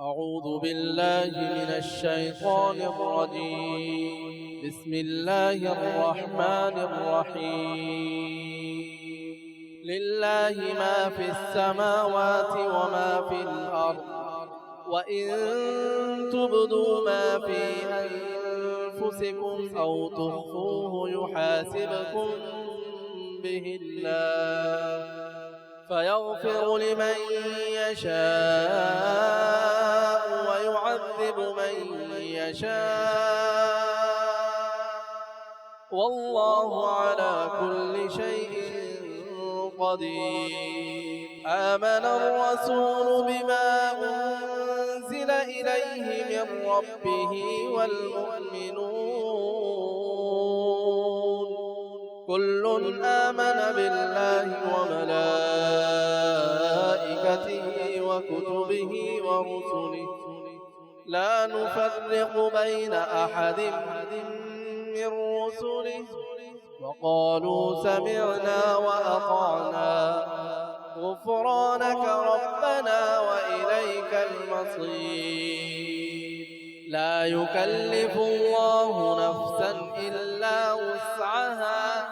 أعوذ بالله من الشيطان الرجيم. بسم الله الرحمن الرحيم. لله ما في السماوات وما في الأرض، وإن تبدوا ما في أنفسكم أو تخفوه يحاسبكم به الله، فيغفر لمن يشاء ويعذب من يشاء، والله على كل شيء قدير. آمن الرسول بما أنزل إليه من ربه والمؤمنون كل آمن بالله وملائكته وكتبه ورسله لا نفرق بين أحد من رسله، وقالوا سمعنا وأطعنا غفرانك ربنا وإليك المصير. لا يكلف الله نفسا إلا وسعها،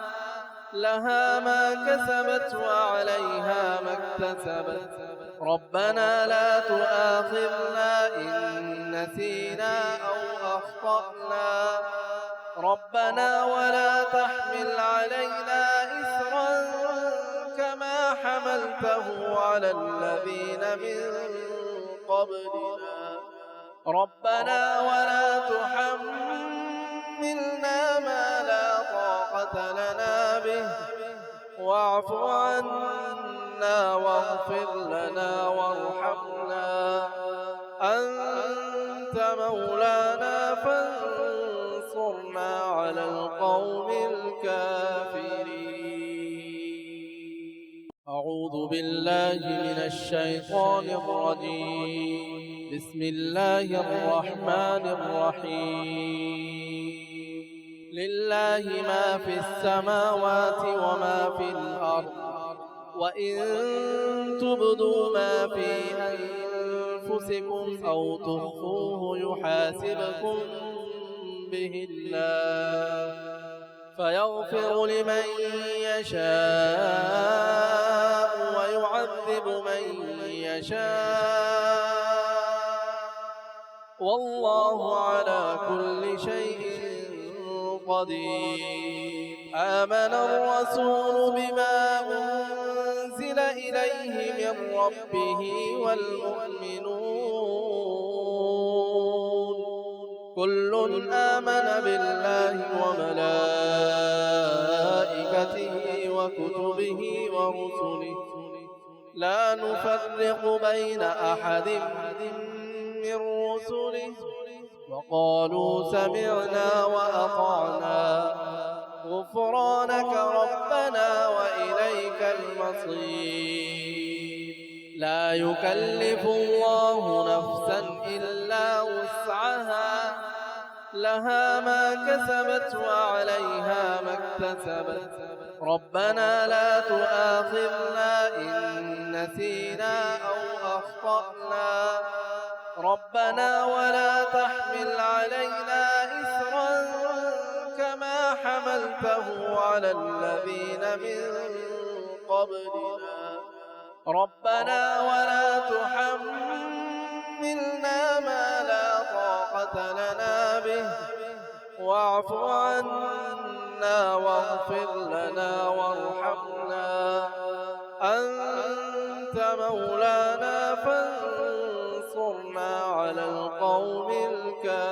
لها ما كسبت وعليها ما اكتسبت. ربنا لا تؤاخذنا إن نسينا أو أخطأنا، ربنا ولا تحمل علينا إسرا كما حملته على الذين من قبلنا، ربنا ولا تحملنا ما لا طاقة لنا به، واعف عنا واغفر لنا وارحمنا، أنت مولانا فانصرنا على القوم الكافرين. أعوذ بالله من الشيطان الرجيم. بسم الله الرحمن الرحيم. لله ما في السماوات وما في الأرض، وإن تبدوا ما في أنفسكم أو تخفوه يحاسبكم به الله، فيغفر لمن يشاء ويعذب من يشاء، والله على كل شيء قدير. آمن الرسول بما أنزل إليه من ربه والمؤمنون كل آمن بالله وملائكته وكتبه ورسله لا نفرق بين أحد من رسله، وقالوا سمعنا وأطعنا غفرانك ربنا وإليك المصير. لا يكلف الله نفسا إلا وسعها، لها ما كسبت وعليها ما اكتسبت. ربنا لا تؤاخذنا إن نسينا أو أخطأنا، ربنا ولا تحمل علينا إسرا كما حملته على الذين من قبلنا، ربنا ولا تحملنا ما لا طاقة لنا به، واعف عنا واغفر لنا وارحمنا، أنت مولانا فانصرنا على القوم الكافرين.